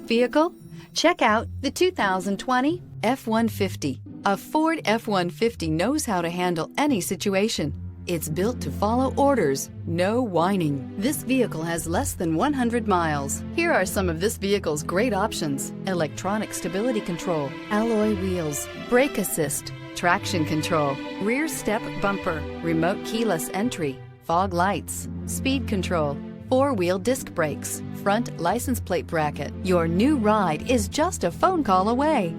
Vehicle? Check out the 2020 F-150. A Ford F-150 knows how to handle any situation. It's built to follow orders, no whining. This vehicle has less than 100 miles. Here are some of this vehicle's great options: electronic stability control, alloy wheels, brake assist, traction control, rear step bumper, remote keyless entry, fog lights, speed control, four-wheel disc brakes, front license plate bracket. Your new ride is just a phone call away.